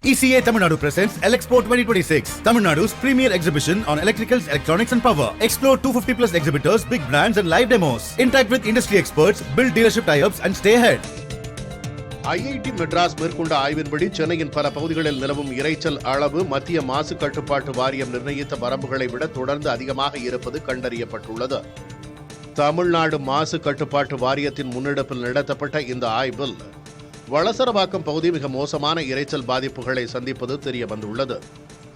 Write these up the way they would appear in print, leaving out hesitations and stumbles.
ECA Tamil Nadu presents Elexpo 2026, Tamil Nadu's premier exhibition on electricals, electronics and power. Explore 250 plus exhibitors, big brands and live demos. Interact with industry experts, build dealership tie-ups and stay ahead. IIT Madras மேற்கொண்ட ஆய்வின்படி சென்னையின் பல பகுதிகளில் நிலவும் இரைச்சல் அளவு மத்திய மாசு கட்டுப்பாட்டு வாரியம் நிர்ணயித்த வரம்புகளை விட தொடர்ந்து அதிகமாக இருப்பது கண்டறியப்பட்டுள்ளது. தமிழ்நாடு மாசு கட்டுப்பாட்டு வாரியத்தின் முன்னெடுப்பில் நடத்தப்பட்ட இந்த ஆய்வில் வளசரவாக்கம் பகுதி மிக மோசமான இரைச்சல் பாதிப்புகளை சந்திப்பது தெரிய வந்துள்ளது.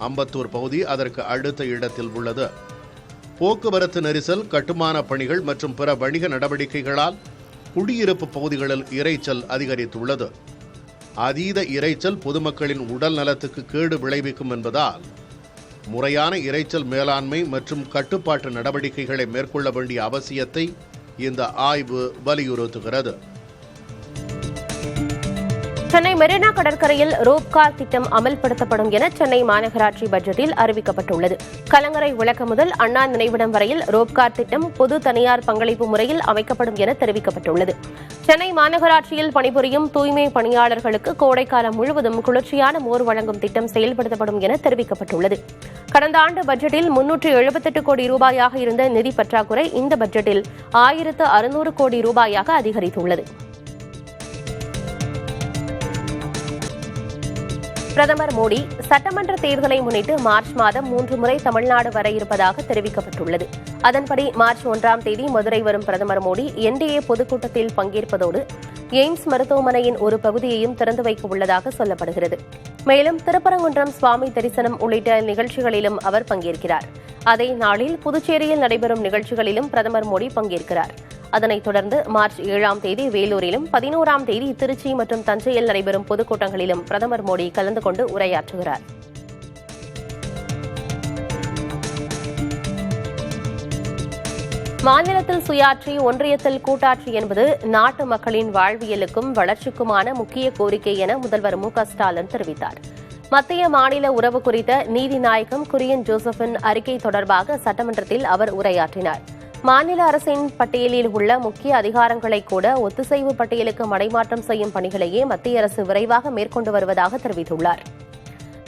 அம்பத்தூர் பகுதி அதற்கு அடுத்த இடத்தில் உள்ளது. போக்குவரத்து நெரிசல், கட்டுமான பணிகள் மற்றும் பிற வணிக நடவடிக்கைகளால் குடியிருப்பு பகுதிகளில் இரைச்சல் அதிகரித்துள்ளது. அதீத இரைச்சல் பொதுமக்களின் உடல் நலத்துக்கு கேடு விளைவிக்கும் என்பதால் முறையான இரைச்சல் மேலாண்மை மற்றும் கட்டுப்பாட்டு நடவடிக்கைகளை மேற்கொள்ள வேண்டிய அவசியத்தை இந்த ஆய்வு வலியுறுத்துகிறது. சென்னை மெரினா கடற்கரையில் ரோப்கார் திட்டம் அமல்படுத்தப்படும் என சென்னை மாநகராட்சி பட்ஜெட்டில் அறிவிக்கப்பட்டுள்ளது. கலங்கரை விளக்கம் முதல் அண்ணா நினைவிடம் வரையில் ரோப்கார் திட்டம் பொது தனியார் பங்களிப்பு முறையில் அமைக்கப்படும் என தெரிவிக்கப்பட்டுள்ளது. சென்னை மாநகராட்சியில் பணிபுரியும் தூய்மை பணியாளர்களுக்கு கோடைக்காலம் முழுவதும் குளிர்ச்சியான மோர் வழங்கும் திட்டம் செயல்படுத்தப்படும் என தெரிவிக்கப்பட்டுள்ளது. கடந்த ஆண்டு பட்ஜெட்டில் 378 கோடி ரூபாயாக இருந்த நிதி பற்றாக்குறை இந்த பட்ஜெட்டில் 1600 கோடி ரூபாயாக அதிகரித்துள்ளது. பிரதமர் மோடி சட்டமன்ற தேர்தலை முன்னிட்டு மார்ச் மாதம் 3 முறை தமிழ்நாடு வர இருப்பதாக தெரிவிக்கப்பட்டுள்ளது. அதன்படி மார்ச் 1ஆம் தேதி மதுரை வரும் பிரதமர் மோடி என்டிஏ பொதுக்கூட்டத்தில் பங்கேற்பதோடு எய்ம்ஸ் மருத்துவமனையின் ஒரு பகுதியையும் திறந்து வைக்க உள்ளதாக சொல்லப்படுகிறது. மேலும் திருப்பரங்குன்றம் சுவாமி தரிசனம் உள்ளிட்ட நிகழ்ச்சிகளிலும் அவர் பங்கேற்கிறார். அதே நாளில் புதுச்சேரியில் நடைபெறும் நிகழ்ச்சிகளிலும் பிரதமர் மோடி பங்கேற்கிறார். அதனைத் தொடர்ந்து மார்ச் 7ஆம் தேதி வேலூரிலும் 11ஆம் தேதி திருச்சி மற்றும் தஞ்சையில் நடைபெறும் பொதுக்கூட்டங்களிலும் பிரதமர் மோடி கலந்து கொண்டு உரையாற்றுகிறார். மாநிலத்தில் சுயாட்சி, ஒன்றியத்தில் கூட்டாட்சி என்பது நாட்டு மக்களின் வாழ்வியலுக்கும் வளர்ச்சிக்குமான முக்கிய கோரிக்கை என முதல்வர் மு.க.ஸ்டாலின் தெரிவித்தார். மத்திய மாநில உறவு குறித்த நீதிநாயகம் குரியன் ஜோசப்பின் அறிக்கை தொடர்பாக சட்டமன்றத்தில் அவர் உரையாற்றினார். மாநில அரசின் பட்டியலில் உள்ள முக்கிய அதிகாரங்களை கூட ஒத்திசைவு பட்டியலுக்கு மடைமாற்றம் செய்யும் பணிகளையே மத்திய அரசு விரைவாக மேற்கொண்டு வருவதாக தெரிவித்துள்ளார்.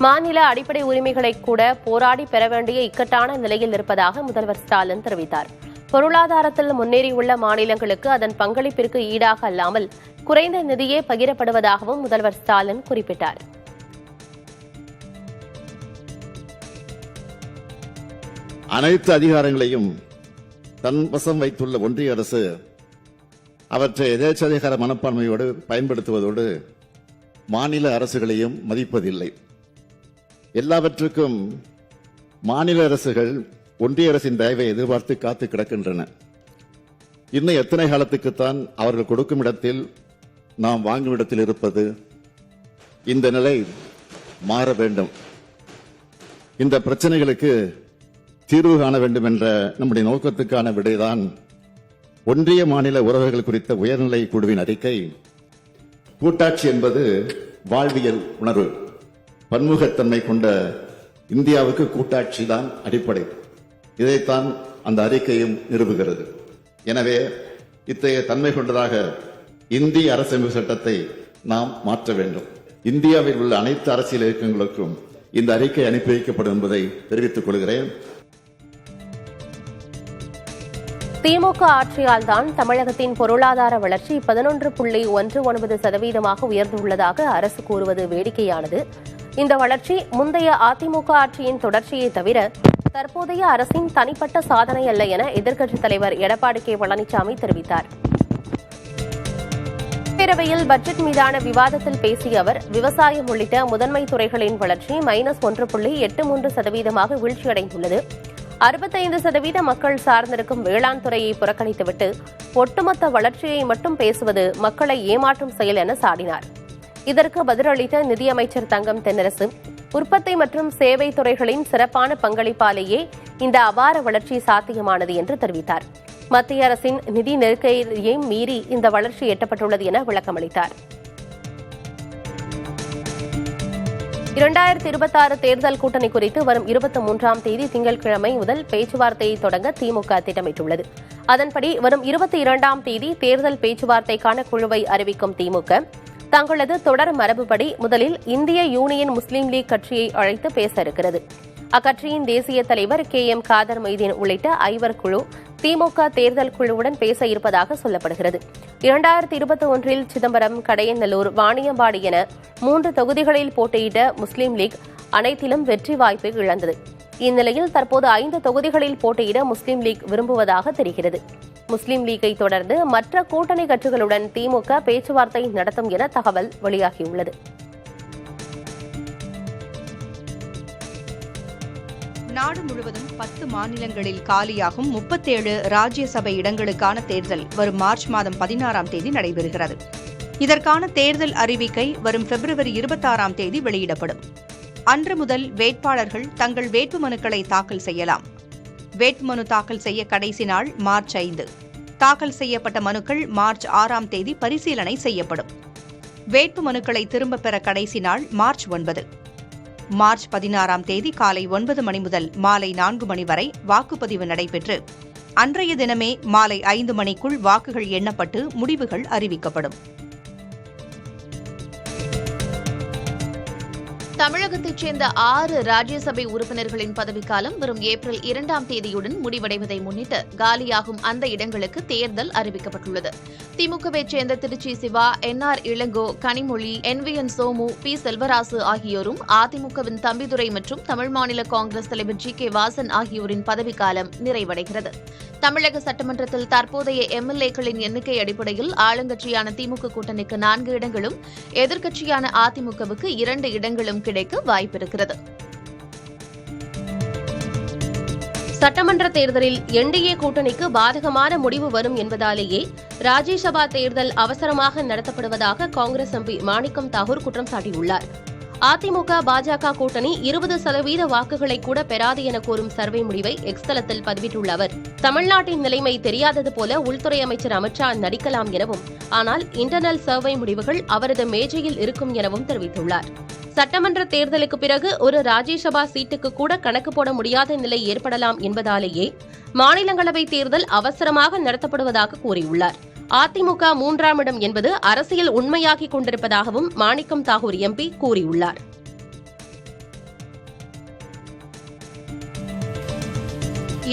மாநில அடிப்படை உரிமைகளை கூட போராடி பெற வேண்டிய இக்கட்டான நிலையில் இருப்பதாக முதல்வர் ஸ்டாலின் தெரிவித்தார். பொருளாதாரத்தில் முன்னேறியுள்ள மாநிலங்களுக்கு அதன் பங்களிப்பிற்கு ஈடாக அல்லாமல் குறைந்த நிதியே பகிரப்படுவதாகவும் முதல்வர் ஸ்டாலின் குறிப்பிட்டார். அனைத்து அதிகாரங்களையும் தன் வசம் வைத்துள்ள ஒன்றிய அரசு அவற்றை எதேச்சதிகார மனப்பான்மையோடு பயன்படுத்துவதோடு மாநில அரசுகளையும் மதிப்பதில்லை. எல்லாவற்றுக்கும் மாநில அரசுகள் ஒன்றிய அரசின் தயவை எதிர்பார்த்து காத்து கிடக்கின்றன. இன்னும் எத்தனை காலத்துக்குத்தான் அவர்கள் கொடுக்கும் இடத்தில் நாம் வாங்கும் இடத்தில் இருப்பது? இந்த நிலை மாற வேண்டும். இந்த பிரச்சனைகளுக்கு தீர்வு காண வேண்டும் என்ற நம்முடைய நோக்கத்துக்கான விடைதான் ஒன்றிய மாநில உறவுகள் குறித்த உயர்நிலை குழுவின் அறிக்கை. கூட்டாட்சி என்பது வாழ்வியல் உணர்வு. பன்முகத்தன்மை கொண்ட இந்தியாவுக்கு கூட்டாட்சி தான் அடிப்படை. இதைத்தான் அந்த அறிக்கையும் நிறுவுகிறது. எனவே இத்தகைய தன்மை கொண்டதாக இந்திய அரசமைப்பு சட்டத்தை நாம் மாற்ற வேண்டும். இந்தியாவில் உள்ள அனைத்து அரசியல் இயக்கங்களுக்கும் இந்த அறிக்கை அனுப்பி வைக்கப்படும் என்பதை தெரிவித்துக் கொள்கிறேன். திமுக ஆட்சியால் தான் தமிழகத்தின் பொருளாதார வளர்ச்சி 11.19% உயர்ந்துள்ளதாக அரசு கூறுவது வேடிக்கையானது. இந்த வளர்ச்சி முந்தைய அதிமுக ஆட்சியின் தொடர்ச்சியை தவிர தற்போதைய அரசின் தனிப்பட்ட சாதனை அல்ல என எதிர்க்கட்சித் தலைவர் எடப்பாடி கே. பழனிசாமி தெரிவித்தார். பேரவையில் பட்ஜெட் மீதான விவாதத்தில் பேசிய அவர், விவசாயம் உள்ளிட்ட முதன்மை துறைகளின் வளர்ச்சி -1.83% வீழ்ச்சியடைந்துள்ளது. 65% மக்கள் சார்ந்திருக்கும் வேளாண் துறையை புறக்கணித்துவிட்டு ஒட்டுமொத்த வளர்ச்சியை மட்டும் பேசுவது மக்களை ஏமாற்றும் செயல் என சாடினார். இதற்கு பதிலளித்த நிதியமைச்சர் தங்கம் தென்னரசு, உற்பத்தி மற்றும் சேவை துறைகளின் சிறப்பான பங்களிப்பாலேயே இந்த அபார வளர்ச்சி சாத்தியமானது என்று தெரிவித்தார். மத்திய அரசின் நிதி நெருக்கடியை மீறி இந்த வளர்ச்சி எட்டப்பட்டுள்ளது என விளக்கமளித்தார். 2026 தேர்தல் கூட்டணி குறித்து வரும் 23ஆம் தேதி திங்கட்கிழமை முதல் பேச்சுவார்த்தையை தொடங்க திமுக திட்டமிட்டுள்ளது. அதன்படி வரும் 22ஆம் தேதி தேர்தல் பேச்சுவார்த்தைக்கான குழுவை அறிவிக்கும் திமுக தங்களது தொடர் மரபுப்படி முதலில் இந்திய யூனியன் முஸ்லீம் லீக் கட்சியை அழைத்து பேச இருக்கிறது. அக்கட்சியின் தேசிய தலைவர் KM காதர் மைதீன் உள்ளிட்ட 5 குழு திமுக தேர்தல் குழுவுடன் பேச இருப்பதாக சொல்லப்படுகிறது. 2021 சிதம்பரம், கடையநல்லூர், வாணியம்பாடி என 3 தொகுதிகளில் போட்டியிட்ட முஸ்லீம் லீக் அனைத்திலும் வெற்றி வாய்ப்பை இழந்தது. இந்நிலையில் தற்போது 5 தொகுதிகளில் போட்டியிட முஸ்லீம் லீக் விரும்புவதாக தெரிகிறது. முஸ்லீம் லீக்கை தொடர்ந்து மற்ற கூட்டணி கட்சிகளுடன் திமுக பேச்சுவார்த்தை நடத்தும் என தகவல் வெளியாகியுள்ளது. நாடு முழுவதும் 10 மாநிலங்களில் காலியாகும் 37 ராஜ்யசபை இடங்களுக்கான தேர்தல் வரும் மார்ச் மாதம் 16ஆம் தேதி நடைபெறுகிறது. இதற்கான தேர்தல் அறிவிக்கை வரும் பிப்ரவரி 26ஆம் தேதி வெளியிடப்படும். அன்று முதல் வேட்பாளர்கள் தங்கள் வேட்புமனுக்களை தாக்கல் செய்யலாம். வேட்புமனு தாக்கல் செய்ய கடைசி நாள் மார்ச் 5. தாக்கல் செய்யப்பட்ட மனுக்கள் மார்ச் 6ஆம் தேதி பரிசீலனை செய்யப்படும். வேட்புமனுக்களை திரும்பப் பெற கடைசி நாள் மார்ச் 9. மார்ச் 16ஆம் தேதி காலை 9 மணி முதல் மாலை 4 மணி வரை வாக்குப்பதிவு நடைபெற்று அன்றைய தினமே மாலை 5 மணிக்குள் வாக்குகள் எண்ணப்பட்டு முடிவுகள் அறிவிக்கப்படும். தமிழகத்தைச் சேர்ந்த 6 ராஜ்யசபை உறுப்பினர்களின் பதவிக்காலம் வரும் ஏப்ரல் 2ஆம் தேதியுடன் முடிவடைவதை முன்னிட்டு காலியாகும் அந்த இடங்களுக்கு தேர்தல் அறிவிக்கப்பட்டுள்ளது. திமுகவைச் சேர்ந்த Trichy Siva, NR Ilango, Kanimozhi, NVN Somu, P Selvarasu ஆகியோரும், அதிமுகவின் தம்பிதுரை மற்றும் தமிழ் மாநில காங்கிரஸ் தலைவர் GK வாசன் ஆகியோரின் பதவிக்காலம் நிறைவடைகிறது. தமிழக சட்டமன்றத்தில் தற்போதைய MLA-க்களின் எண்ணிக்கை அடிப்படையில் ஆளுங்கட்சியான திமுக கூட்டணிக்கு 4 இடங்களும், எதிர்க்கட்சியான அதிமுகவுக்கு 2 இடங்களும் கிடைக்க வாய்ப்பிருக்கிறது. சட்டமன்ற தேர்தலில் NDA கூட்டணிக்கு பாதகமான முடிவு வரும் என்பதாலேயே ராஜ்யசபா தேர்தல் அவசரமாக நடத்தப்படுவதாக காங்கிரஸ் MP மாணிக்கம் தாகூர் குற்றம் சாட்டியுள்ளார். அதிமுக பாஜக கூட்டணி 20% வாக்குகளை கூட பெறாது என கூறும் சர்வே முடிவை எக்ஸ் தளத்தில் பதிவிட்டுள்ள அவர், தமிழ்நாட்டின் நிலைமை தெரியாதது போல உள்துறை அமைச்சர் அமித்ஷா நடிக்கலாம் எனவும், ஆனால் இன்டர்னல் சர்வே முடிவுகள் அவரது மேஜையில் இருக்கும் எனவும் தெரிவித்துள்ளார். சட்டமன்ற தேர்தலுக்கு பிறகு ஒரு ராஜ்யசபா சீட்டுக்கு கூட கணக்கு போட முடியாத நிலை ஏற்படலாம் என்பதாலேயே மாநிலங்களவை தேர்தல் அவசரமாக நடத்தப்படுவதாக கூறியுள்ளார். அதிமுக 3ஆம் இடம் என்பது அரசியல் உண்மையாகிக் கொண்டிருப்பதாகவும் மாணிக்கம் தாகூர் MP கூறியுள்ளார்.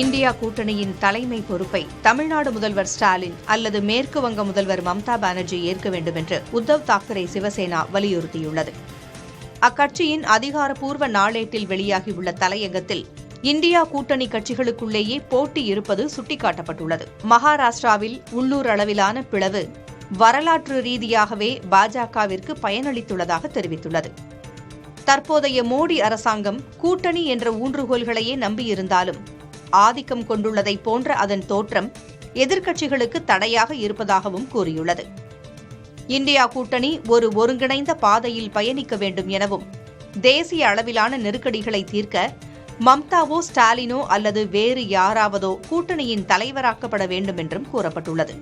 இந்தியா கூட்டணியின் தலைமை பொறுப்பை தமிழ்நாடு முதல்வர் ஸ்டாலின் அல்லது மேற்கு வங்க முதல்வர் மம்தா பானர்ஜி ஏற்க வேண்டும் என்று உத்தவ் தாக்கரே சிவசேனா வலியுறுத்தியுள்ளது. அக்கட்சியின் அதிகாரப்பூர்வ நாளேட்டில் வெளியாகியுள்ள தலையங்கத்தில் இந்தியா கூட்டணி கட்சிகளுக்குள்ளேயே போட்டி இருப்பது சுட்டிக்காட்டப்பட்டுள்ளது. மகாராஷ்டிராவில் உள்ளூர் அளவிலான பிளவு வரலாற்று ரீதியாகவே பாஜகவிற்கு பயனளித்துள்ளதாக தெரிவித்துள்ளது. தற்போதைய மோடி அரசாங்கம் கூட்டணி என்ற ஊன்றுகோல்களையே நம்பியிருந்தாலும் ஆதிக்கம் கொண்டுள்ளதைப் போன்ற அதன் தோற்றம் எதிர்க்கட்சிகளுக்கு தடையாக இருப்பதாகவும் கூறியுள்ளது. இந்தியா கூட்டணி ஒரு ஒருங்கிணைந்த பாதையில் பயணிக்க வேண்டும் எனவும், தேசிய அளவிலான நெருக்கடிகளை தீர்க்க மம்தாவோ ஸ்டாலினோ அல்லது வேறு யாராவதோ கூட்டணியின் தலைவராக்கப்பட வேண்டும் என்றும் கூறப்பட்டுள்ளது.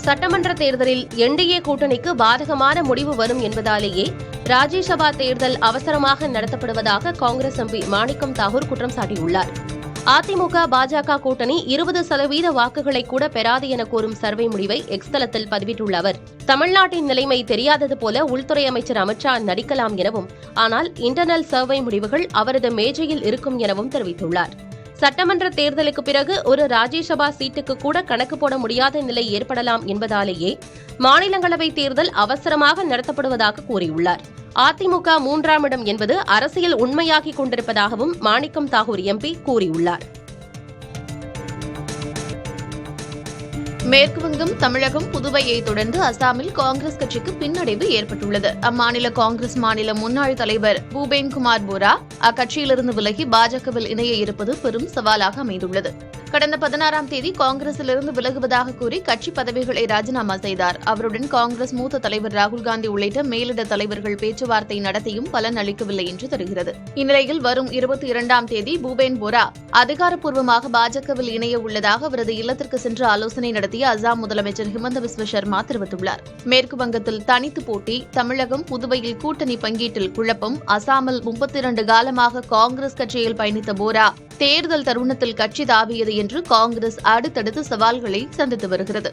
சட்டமன்ற தேர்தலில் NDA கூட்டணிக்கு பாதகமான முடிவு வரும் என்பதாலேயே ராஜ்யசபா தேர்தல் அவசரமாக நடத்தப்படுவதாக காங்கிரஸ் MP மாணிக்கம் தாகூர் குற்றம் சாட்டியுள்ளார். அதிமுக பாஜக கூட்டணி 20% வாக்குகளை கூட பெறாது என கூறும் சர்வே முடிவை எக்ஸ் தளத்தில் பதிவிட்டுள்ள அவர், தமிழ்நாட்டின் நிலைமை தெரியாதது போல உள்துறை அமைச்சர் அமித்ஷா நடிக்கலாம் எனவும், ஆனால் இன்டர்னல் சர்வே முடிவுகள் அவரது மேஜையில் இருக்கும் எனவும் தெரிவித்துள்ளார். சட்டமன்ற தேர்தலுக்கு பிறகு ஒரு ராஜ்யசபா சீட்டுக்கு கூட கணக்கு போட முடியாத நிலை ஏற்படலாம் என்பதாலேயே மாநிலங்களவை தேர்தல் அவசரமாக நடத்தப்படுவதாக கூறியுள்ளார். அதிமுக 3ஆம் இடம் என்பது அரசியல் உண்மையாகிக் கொண்டிருப்பதாகவும் மாணிக்கம் தாகூர் MP கூறியுள்ளார். மேற்குவங்கம், தமிழகம், புதுவையை தொடர்ந்து அசாமில் காங்கிரஸ் கட்சிக்கு பின்னடைவு ஏற்பட்டுள்ளது. அம்மாநில காங்கிரஸ் மாநில முன்னாள் தலைவர் பூபேன்குமார் போரா அக்கட்சியிலிருந்து விலகி பாஜகவில் இணைய இருப்பது பெரும் சவாலாக அமைந்துள்ளது. கடந்த 16ஆம் தேதி காங்கிரசிலிருந்து விலகுவதாக கூறி கட்சி பதவிகளை ராஜினாமா செய்தார். அவருடன் காங்கிரஸ் மூத்த தலைவர் ராகுல்காந்தி உள்ளிட்ட மேலிட தலைவர்கள் பேச்சுவார்த்தை நடத்தியும் பலன் அளிக்கவில்லை என்று தெரிகிறது. இந்நிலையில் வரும் 22ஆம் தேதி பூபேன் போரா அதிகாரப்பூர்வமாக பாஜகவில் இணைய உள்ளதாக அவரது இல்லத்திற்கு சென்று ஆலோசனை நடத்திய அசாம் முதலமைச்சர் ஹிமந்த பிஸ்வ சர்மா தெரிவித்துள்ளார். மேற்கு வங்கத்தில் தனித்து போட்டி, தமிழகம், புதுவையில் கூட்டணி பங்கீட்டில் குழப்பம், அசாமில் 32 காலமாக காங்கிரஸ் கட்சியில் பயணித்த போரா தேர்தல் தருணத்தில் கட்சி தாவியது என்று காங்கிரஸ் அடுத்தடுத்து சவால்களை சந்தித்து வருகிறது.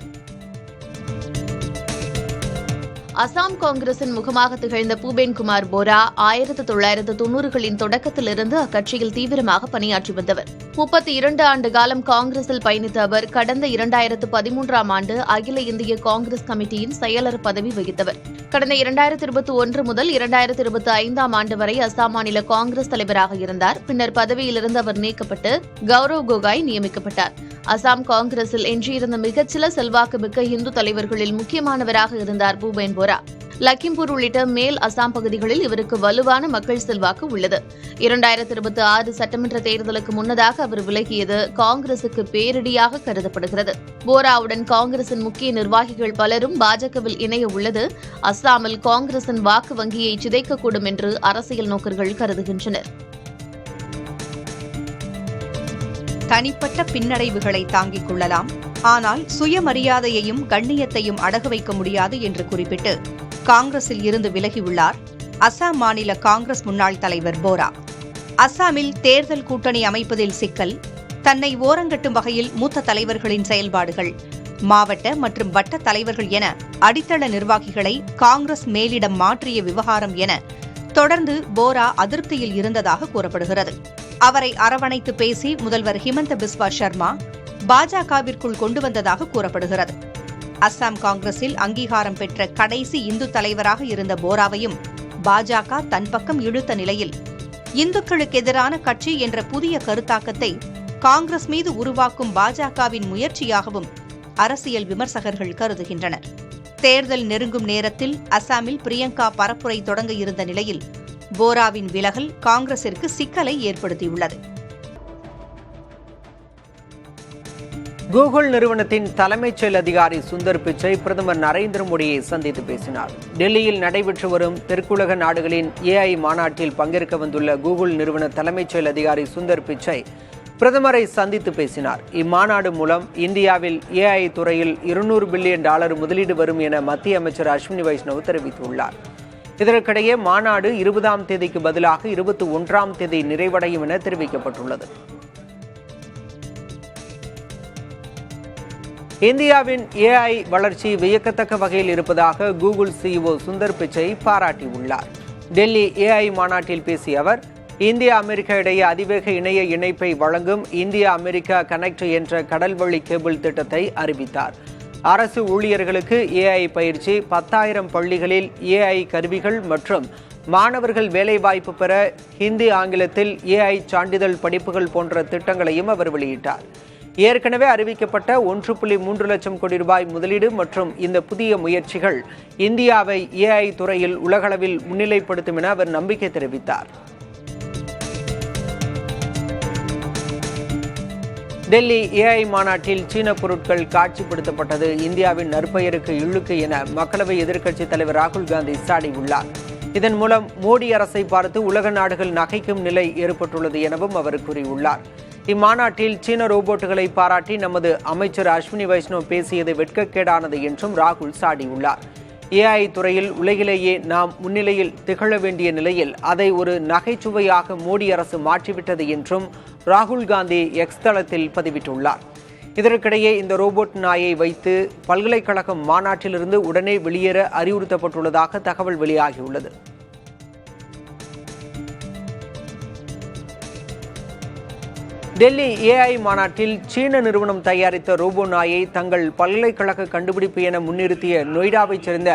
அசாம் காங்கிரசின் முகமாக திகழ்ந்த பூபேன் குமார் போரா 1990களின் தொடக்கத்திலிருந்து அக்கட்சியில் தீவிரமாக பணியாற்றி வந்தவர். 32 ஆண்டு காலம் காங்கிரஸில் பயணித்த அவர் கடந்த 2013ஆம் ஆண்டு அகில இந்திய காங்கிரஸ் கமிட்டியின் செயலர் பதவி வகித்தவர். கடந்த 2021 முதல் 2025ஆம் ஆண்டு வரை அசாம் மாநில காங்கிரஸ் தலைவராக இருந்தார். பின்னர் பதவியிலிருந்து அவர் நீக்கப்பட்டு கௌரவ் கோகாய் நியமிக்கப்பட்டார். அசாம் காங்கிரஸில் எஞ்சியிருந்த மிகச்சில செல்வாக்குமிக்க இந்து தலைவர்களில் முக்கியமானவராக இருந்தார் பூபேன் போரா. லக்கிம்பூர் உள்ளிட்ட மேல் அசாம் பகுதிகளில் இவருக்கு வலுவான மக்கள் செல்வாக்கு உள்ளது. 2026 சட்டமன்ற தேர்தலுக்கு முன்னதாக அவர் விலகியது காங்கிரசுக்கு பேரிடியாக கருதப்படுகிறது. போராவுடன் காங்கிரசின் முக்கிய நிர்வாகிகள் பலரும் பாஜகவில் இணைய உள்ளது அஸ்ஸாமில் காங்கிரசின் வாக்கு வங்கியை சிதைக்கக்கூடும் என்று அரசியல் நோக்கர்கள் கருதுகின்றனர். தனிப்பட்ட பின்னடைவுகளை தாங்கிக் கொள்ளலாம், ஆனால் சுயமரியாதையையும் கண்ணியத்தையும் அடகு வைக்க முடியாது என்று குறிப்பிட்டு காங்கிரஸில் இருந்து விலகியுள்ளார் அசாம் மாநில காங்கிரஸ் முன்னாள் தலைவர் போரா. அசாமில் தேர்தல் கூட்டணி அமைப்பதில் சிக்கல், தன்னை ஓரங்கட்டும் வகையில் மூத்த தலைவர்களின் செயல்பாடுகள், மாவட்ட மற்றும் வட்ட தலைவர்கள் என அடித்தள நிர்வாகிகளை காங்கிரஸ் மேலிடம் மாற்றிய விவகாரம் என தொடர்ந்து போரா அதிருப்தியில் இருந்ததாக கூறப்படுகிறது. அவரை அரவணைத்து பேசி முதல்வர் ஹிமந்த பிஸ்வா சர்மா பாஜகவிற்குள் கொண்டு வந்ததாக கூறப்படுகிறது. அஸ்ஸாம் காங்கிரஸில் அங்கீகாரம் பெற்ற கடைசி இந்து தலைவராக இருந்த போராவையும் பாஜக தன் பக்கம் இழுத்த நிலையில் இந்துக்களுக்கு எதிரான கட்சி என்ற புதிய கருத்தாக்கத்தை காங்கிரஸ் மீது உருவாக்கும் பாஜகவின் முயற்சியாகவும் அரசியல் விமர்சகர்கள் கருதுகின்றனர். தேர்தல் நெருங்கும் நேரத்தில் அஸ்ஸாமில் பிரியங்கா பரப்புரை தொடங்க இருந்த நிலையில் போராவின் விலகல் காங்கிரசிற்கு சிக்கலை ஏற்படுத்தியுள்ளது. கூகுள் நிறுவனத்தின் தலைமைச் செயல் அதிகாரி சுந்தர் பிச்சை பிரதமர் நரேந்திர மோடியை சந்தித்து பேசினார். டெல்லியில் நடைபெற்று வரும் தெற்குலக நாடுகளின் AI மாநாட்டில் பங்கேற்க வந்துள்ள கூகுள் நிறுவன தலைமைச் செயல் அதிகாரி சுந்தர் பிச்சை பிரதமரை சந்தித்து பேசினார். இம்மாநாடு மூலம் இந்தியாவில் AI துறையில் $200 பில்லியன் முதலீடு வரும் என மத்திய அமைச்சர் அஸ்வினி வைஷ்ணவ் தெரிவித்துள்ளார். இதற்கிடையே மாநாடு 20ஆம் தேதிக்கு பதிலாக 21ஆம் தேதி நிறைவடையும் என தெரிவிக்கப்பட்டுள்ளது. இந்தியாவின் AI வளர்ச்சி வியக்கத்தக்க வகையில் இருப்பதாக கூகுள் CEO சுந்தர் பிச்சை பாராட்டியுள்ளார். டெல்லி AI மாநாட்டில் பேசிய அவர், இந்தியா அமெரிக்கா இடையே அதிவேக இணைய இணைப்பை வழங்கும் இந்தியா அமெரிக்கா கனெக்ட் என்ற கடல்வழி கேபிள் திட்டத்தை அறிவித்தார். அரசு ஊழியர்களுக்கு AI பயிற்சி, 10,000 பள்ளிகளில் AI கருவிகள் மற்றும் மாணவர்கள் வேலைவாய்ப்பு பெற ஹிந்தி ஆங்கிலத்தில் AI சான்றிதழ் படிப்புகள் போன்ற திட்டங்களையும் அவர் வெளியிட்டார். ஏற்கனவே அறிவிக்கப்பட்ட 1.3 லட்சம் கோடி ரூபாய் முதலீடு மற்றும் இந்த புதிய முயற்சிகள் இந்தியாவை AI துறையில் உலகளவில் முன்னிலைப்படுத்தும் என அவர் நம்பிக்கை தெரிவித்தார். டெல்லி AI மாநாட்டில் சீன பொருட்கள் காட்சிப்படுத்தப்பட்டது இந்தியாவின் நற்பெயருக்கு இழுக்கு என மக்களவை எதிர்க்கட்சித் தலைவர் ராகுல் காந்தி சாடியுள்ளார். இதன் மூலம் மோடி அரசை பார்த்து உலக நாடுகள் நகைக்கும் நிலை ஏற்பட்டுள்ளது எனவும் அவர் கூறியுள்ளார். இம்மாநாட்டில் சீன ரோபோட்டுகளை பாராட்டி நமது அமைச்சர் அஸ்வினி வைஷ்ணவ் பேசியது வெட்கக்கேடானது என்றும் ராகுல் சாடியுள்ளார். AI துறையில் உலகிலேயே நாம் முன்னிலையில் திகழ வேண்டிய நிலையில் அதை ஒரு நகைச்சுவையாக மோடி அரசு மாற்றிவிட்டது என்றும் ராகுல் காந்தி எக்ஸ் தளத்தில் பதிவிட்டுள்ளார். இதற்கிடையே இந்த ரோபோட் நாயை வைத்து பல்கலைக்கழகம் மாநாட்டிலிருந்து உடனே வெளியேற அறிவுறுத்தப்பட்டுள்ளதாக தகவல் வெளியாகியுள்ளது. டெல்லி AI மாநாட்டில் சீன நிறுவனம் தயாரித்த ரோபோ நாயை தங்கள் பல்கலைக்கழக கண்டுபிடிப்பு என முன்னிறுத்திய நொய்டாவைச் சேர்ந்த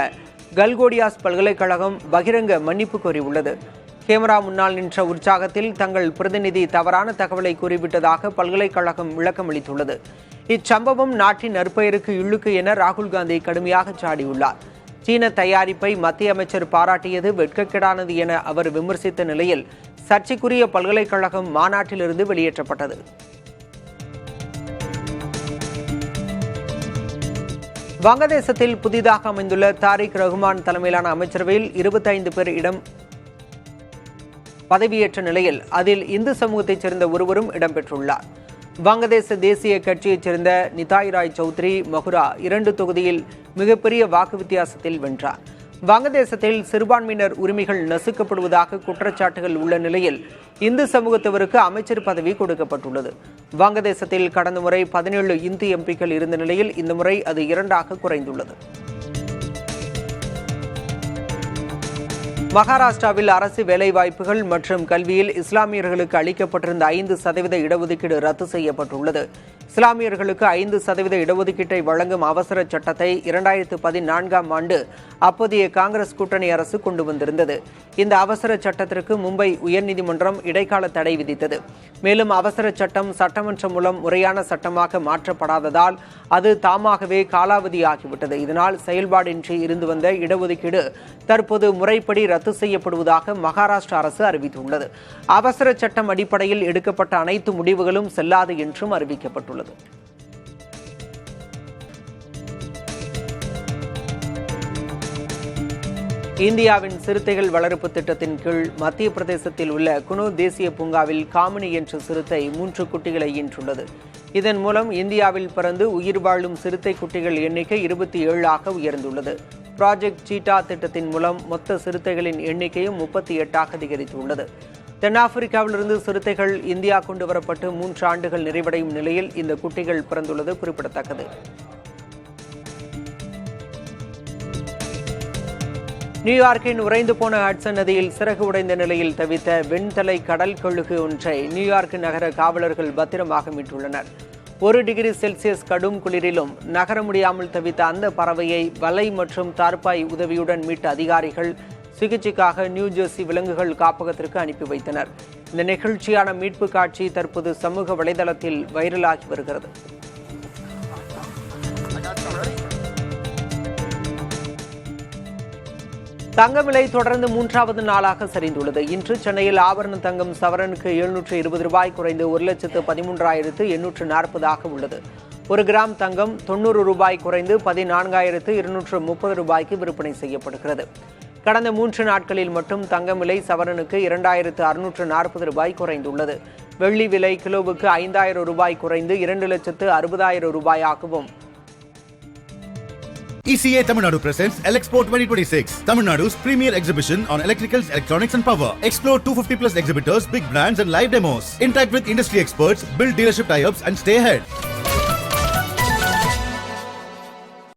கல்கோடியாஸ் பல்கலைக்கழகம் பகிரங்க மன்னிப்பு கோரியுள்ளது. கேமரா முன்னால் நின்ற உற்சாகத்தில் தங்கள் பிரதிநிதி தவறான தகவலை கூறிவிட்டதாக பல்கலைக்கழகம் விளக்கமளித்துள்ளது. இச்சம்பவம் நாட்டின் நற்பெயருக்கு இழுக்கு என ராகுல் காந்தி கடுமையாக சாடியுள்ளார். சீன தயாரிப்பை மத்திய அமைச்சர் பாராட்டியது வெட்கக்கேடானது என அவர் விமர்சித்த நிலையில் சர்ச்சைக்குரிய பல்கலைக்கழகம் மாநாட்டிலிருந்து வெளியேற்றப்பட்டது. வங்கதேசத்தில் புதிதாக அமைந்துள்ள தாரிக் ரஹ்மான் தலைமையிலான அமைச்சரவையில் 25 பேர் இடம் பதவியேற்ற நிலையில் அதில் இந்து சமூகத்தைச் சேர்ந்த ஒருவரும் இடம்பெற்றுள்ளார். வங்கதேச தேசிய கட்சியைச் சேர்ந்த நிதாய் ராய் சௌத்ரி மகுரா 2 தொகுதியில் மிகப்பெரிய வாக்கு வித்தியாசத்தில் வென்றார். வங்கதேசத்தில் சிறுபான்மையினர் உரிமைகள் நசுக்கப்படுவதாக குற்றச்சாட்டுகள் உள்ள நிலையில் இந்து சமூகத்தவருக்கு அமைச்சர் பதவி கொடுக்கப்பட்டுள்ளது. வங்கதேசத்தில் கடந்த முறை 17 இந்து எம்பிக்கள் இருந்த நிலையில் இந்த முறை அது 2ஆக குறைந்துள்ளது. மகாராஷ்டிராவில் அரசு வேலைவாய்ப்புகள் மற்றும் கல்வியில் இஸ்லாமியர்களுக்கு அளிக்கப்பட்டிருந்த 5% இடஒதுக்கீடு ரத்து செய்யப்பட்டுள்ளது. இஸ்லாமியர்களுக்கு 5% இடஒதுக்கீட்டை வழங்கும் அவசர சட்டத்தை 2014ஆம் ஆண்டு அப்போதைய காங்கிரஸ் கூட்டணி அரசு கொண்டு வந்திருந்தது. இந்த அவசர சட்டத்திற்கு மும்பை உயர்நீதிமன்றம் இடைக்கால தடை விதித்தது. மேலும் அவசர சட்டம் சட்டமன்றம் மூலம் முறையான சட்டமாக மாற்றப்படாததால் அது தாமாகவே காலாவதியாகிவிட்டது. இதனால் செயல்பாடின்றி இருந்து வந்த இடஒதுக்கீடு தற்போது முறைப்படி ரத்து செய்யப்படுவதாக மகாராஷ்டிரா அரசு அறிவித்துள்ளது. அவசர சட்டம் அடிப்படையில் எடுக்கப்பட்ட அனைத்து முடிவுகளும் செல்லாது என்றும் அறிவிக்கப்பட்டுள்ளது. இந்தியாவின் சிறுத்தைகள் வளர்ப்பு திட்டத்தின் கீழ் மத்திய பிரதேசத்தில் உள்ள குனு தேசிய பூங்காவில் காமினி என்ற சிறுத்தை 3 குட்டிகளை ஈன்றுள்ளது. இதன் மூலம் இந்தியாவில் பிறந்து உயிர் வாழும் சிறுத்தை குட்டிகள் எண்ணிக்கை 27ஆக உயர்ந்துள்ளது. ப்ராஜெக்ட் சீட்டா திட்டத்தின் மூலம் மொத்த சிறுத்தைகளின் எண்ணிக்கையும் 38ஆக அதிகரித்துள்ளது. தென்னாப்பிரிக்காவிலிருந்து சிறுத்தைகள் இந்தியா கொண்டுவரப்பட்டு 3 ஆண்டுகள் நிறைவடையும் நிலையில் இந்த குட்டிகள் பிறந்துள்ளது குறிப்பிடத்தக்கது. நியூயார்க்கின் உறைந்து போன ஹட்சன் நதியில் சிறகு உடைந்த நிலையில் தவித்த வெண்தலை கடல் கழுகு ஒன்றை நியூயார்க் நகர காவலர்கள் பத்திரமாக மீட்டுள்ளனர். 1 டிகிரி செல்சியஸ் கடும் குளிரிலும் நகர முடியாமல் தவித்த அந்த பறவையை வலை மற்றும் தார்பாய் உதவியுடன் மீட்ட அதிகாரிகள் சிகிச்சைக்காக நியூ ஜெர்சி விலங்குகள் காப்பகத்திற்கு அனுப்பி வைத்தனர். இந்த நெகிழ்ச்சியான மீட்பு காட்சி தற்போது சமூக வலைதளத்தில் வைரலாகி வருகிறது. தங்க விலை தொடர்ந்து 3வது நாளாக சரிந்துள்ளது. இன்று சென்னையில் ஆபரண தங்கம் சவரனுக்கு 720 ரூபாய் குறைந்து 1,13,840 உள்ளது. 1 கிராம் தங்கம் 90 ரூபாய் குறைந்து 14,230 ரூபாய்க்கு விற்பனை செய்யப்படுகிறது. கடந்த 3 நாட்களில் மட்டும் தங்கம் விலை சவரனுக்கு 2,640 ரூபாய் குறைந்துள்ளது. வெள்ளி விலை கிலோவுக்கு 5,000 ரூபாய் குறைந்து 2,60,000 ரூபாயாகவும். ECA Tamil Nadu presents Elexpo 2026, Tamil Nadu's premier exhibition on electricals, electronics and power. Explore 250 plus exhibitors, big brands and live demos. Interact with industry experts, build dealership tie-ups and stay ahead.